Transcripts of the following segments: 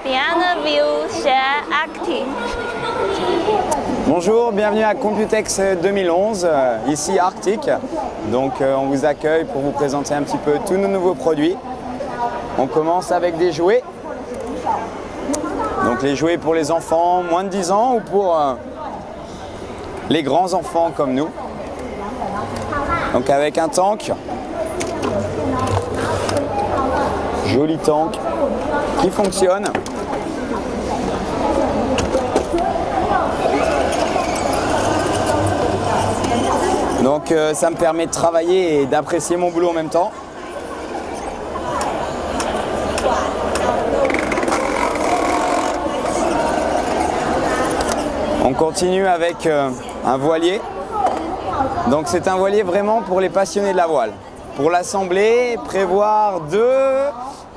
Piano-View Share Arctic. Bonjour, bienvenue à Computex 2011, ici Arctic. Donc on vous accueille pour vous présenter un petit peu tous nos nouveaux produits. On commence avec des jouets. Donc les jouets pour les enfants moins de 10 ans ou pour les grands enfants comme nous. Donc avec un tank, joli tank qui fonctionne. Donc ça me permet de travailler et d'apprécier mon boulot en même temps. On continue avec un voilier. Donc c'est un voilier vraiment pour les passionnés de la voile. Pour l'assembler, prévoir 2,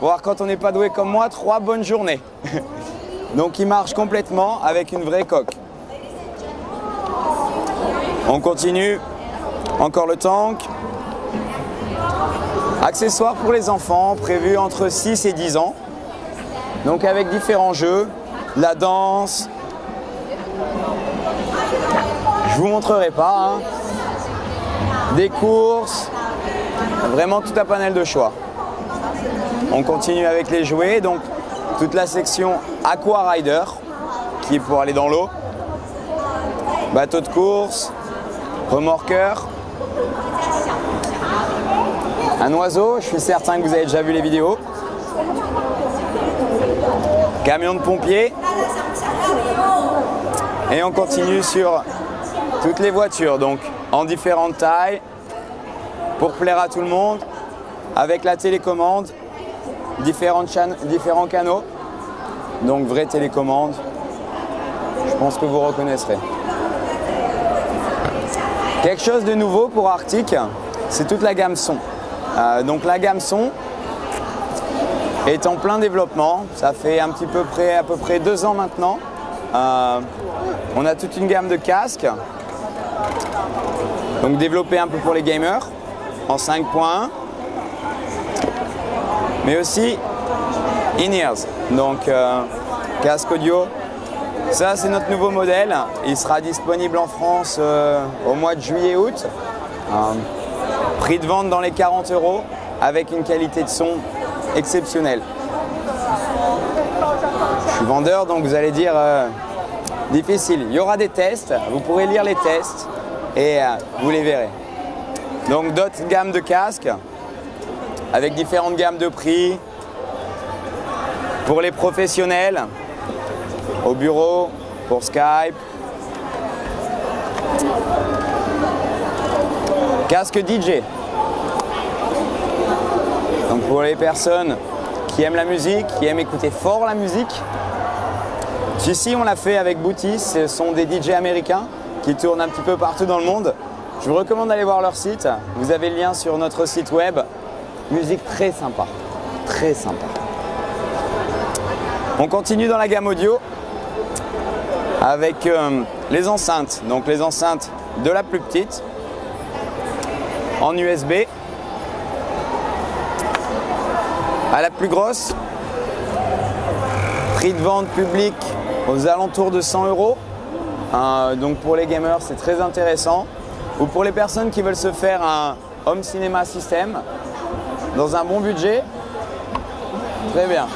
voire quand on n'est pas doué comme moi, 3 bonnes journées. Donc il marche complètement avec une vraie coque. On continue, encore le tank. Accessoires pour les enfants, prévus entre 6 et 10 ans. Donc avec différents jeux, la danse. Je vous montrerai pas, hein. Des courses, vraiment tout un panel de choix. On continue avec les jouets, donc toute la section Aqua Rider, qui est pour aller dans l'eau, bateau de course, remorqueur, un oiseau, je suis certain que vous avez déjà vu les vidéos, camion de pompiers, et on continue sur toutes les voitures, donc en différentes tailles, pour plaire à tout le monde, avec la télécommande, différents canaux, donc vraie télécommande, je pense que vous reconnaîtrez. Quelque chose de nouveau pour Arctic, c'est toute la gamme son. Donc la gamme son est en plein développement, ça fait à peu près 2 ans maintenant. On a toute une gamme de casques, donc développée un peu pour les gamers, en 5.1, mais aussi in-ears, donc casque audio. Ça c'est notre nouveau modèle, il sera disponible en France au mois de juillet-août. Prix de vente dans les 40 € avec une qualité de son exceptionnelle. Je suis vendeur donc vous allez dire difficile. Il y aura des tests, vous pourrez lire les tests et vous les verrez. Donc d'autres gammes de casques avec différentes gammes de prix pour les professionnels, au bureau, pour Skype. Casque DJ. Donc pour les personnes qui aiment la musique, qui aiment écouter fort la musique. Ici on l'a fait avec Booty, ce sont des DJ américains qui tournent un petit peu partout dans le monde. Je vous recommande d'aller voir leur site, vous avez le lien sur notre site web. Musique très sympa, très sympa. On continue dans la gamme audio avec les enceintes, donc les enceintes de la plus petite en USB à la plus grosse, prix de vente public aux alentours de 100 €. Donc pour les gamers c'est très intéressant, ou pour les personnes qui veulent se faire un home cinéma system dans un bon budget, très bien.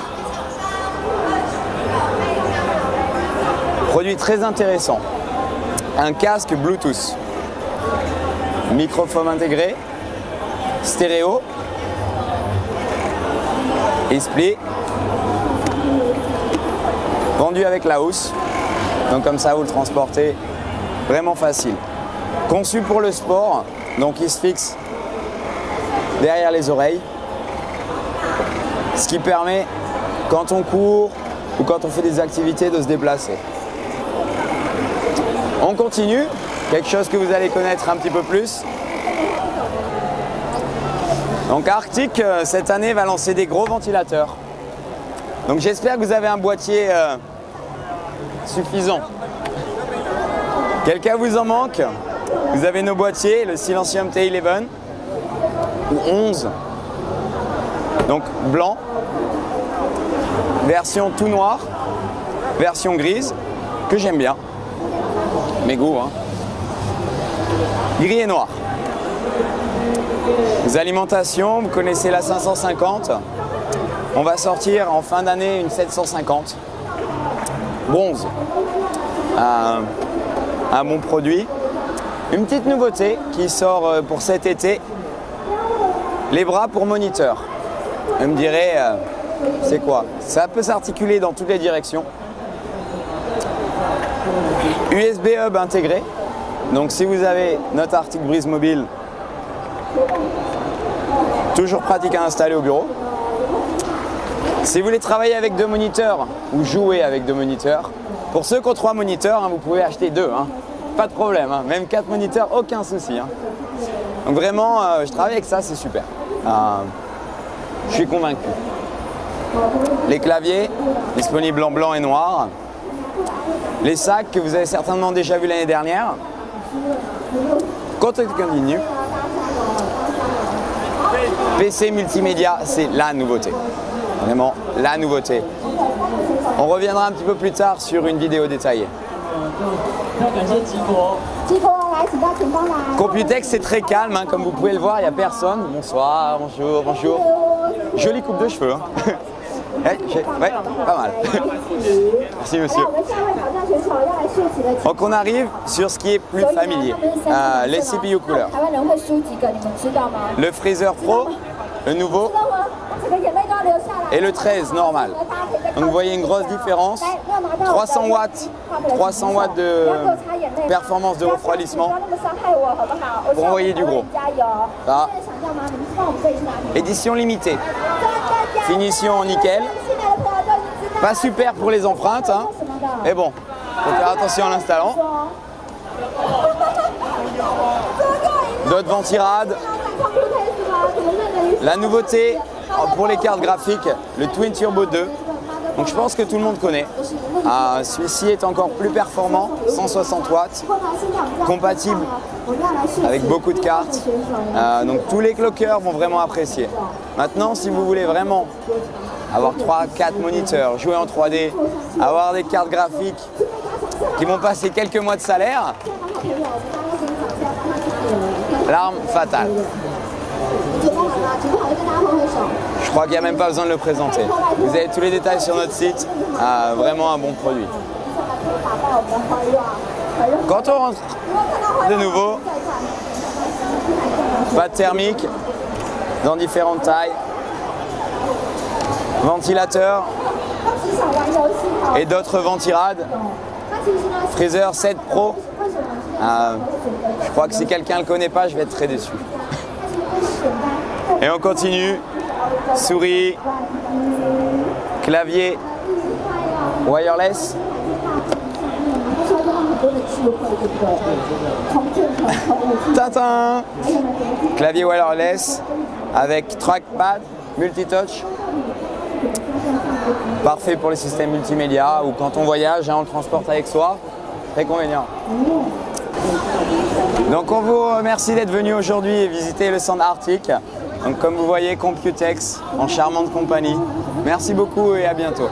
Produit très intéressant, un casque Bluetooth, microphone intégré, stéréo, et split, vendu avec la housse, donc comme ça vous le transportez vraiment facile. Conçu pour le sport, donc il se fixe derrière les oreilles, ce qui permet quand on court ou quand on fait des activités de se déplacer. On continue, quelque chose que vous allez connaître un petit peu plus. Donc Arctic cette année va lancer des gros ventilateurs. Donc j'espère que vous avez un boîtier suffisant. Quelqu'un vous en manque? Vous avez nos boîtiers, le Silentium T11 ou 11. Donc blanc, version tout noir, version grise, que j'aime bien. Mes goûts, hein. Gris et noir. Les alimentations, vous connaissez la 550. On va sortir en fin d'année une 750. Bronze. Un bon produit. Une petite nouveauté qui sort pour cet été. Les bras pour moniteur. Vous me direz, c'est quoi? Ça peut s'articuler dans toutes les directions. USB Hub intégré. Donc si vous avez notre Arctic Breeze mobile, toujours pratique à installer au bureau. Si vous voulez travailler avec 2 moniteurs ou jouer avec 2 moniteurs, pour ceux qui ont 3 moniteurs, hein, vous pouvez acheter 2. Hein. Pas de problème, hein. Même 4 moniteurs, aucun souci. Hein. Donc vraiment, je travaille avec ça, c'est super. Je suis convaincu. Les claviers, disponibles en blanc et noir. Les sacs que vous avez certainement déjà vu l'année dernière. Continue. PC multimédia, c'est la nouveauté. Vraiment la nouveauté. On reviendra un petit peu plus tard sur une vidéo détaillée. Computex, c'est très calme, hein, comme vous pouvez le voir, il n'y a personne. Bonsoir, bonjour, bonjour. Jolie coupe de cheveux. Hein. Ouais, pas mal. Merci monsieur. Donc on arrive sur ce qui est plus familier, les CPU couleurs. Le Freezer Pro, le nouveau, et le 13 normal. Donc vous voyez une grosse différence. 300 watts de performance de refroidissement pour envoyer du gros. Ça. Édition limitée. Finition en nickel. Pas super pour les empreintes, hein. Mais bon, faut faire attention en l'installant. D'autres ventirades. La nouveauté pour les cartes graphiques, le Twin Turbo 2. Donc je pense que tout le monde connaît. Celui-ci est encore plus performant, 160 watts, compatible avec beaucoup de cartes. Donc tous les clockers vont vraiment apprécier. Maintenant, si vous voulez vraiment avoir 3-4 moniteurs, jouer en 3D, avoir des cartes graphiques qui vont passer quelques mois de salaire, l'arme fatale. Je crois qu'il n'y a même pas besoin de le présenter. Vous avez tous les détails sur notre site. Vraiment un bon produit. Quand on rentre de nouveau, pas de thermique, dans différentes tailles, ventilateur et d'autres ventirades. Freezer 7 Pro. Je crois que si quelqu'un ne le connaît pas, je vais être très déçu. Et on continue. Souris, clavier, wireless. Tintin. Clavier wireless avec trackpad, multitouch. Parfait pour les systèmes multimédia ou quand on voyage, hein, on le transporte avec soi. Très convenient. Donc on vous remercie d'être venu aujourd'hui et visiter le stand Arctic. Donc comme vous voyez, Computex en charmante compagnie. Merci beaucoup et à bientôt.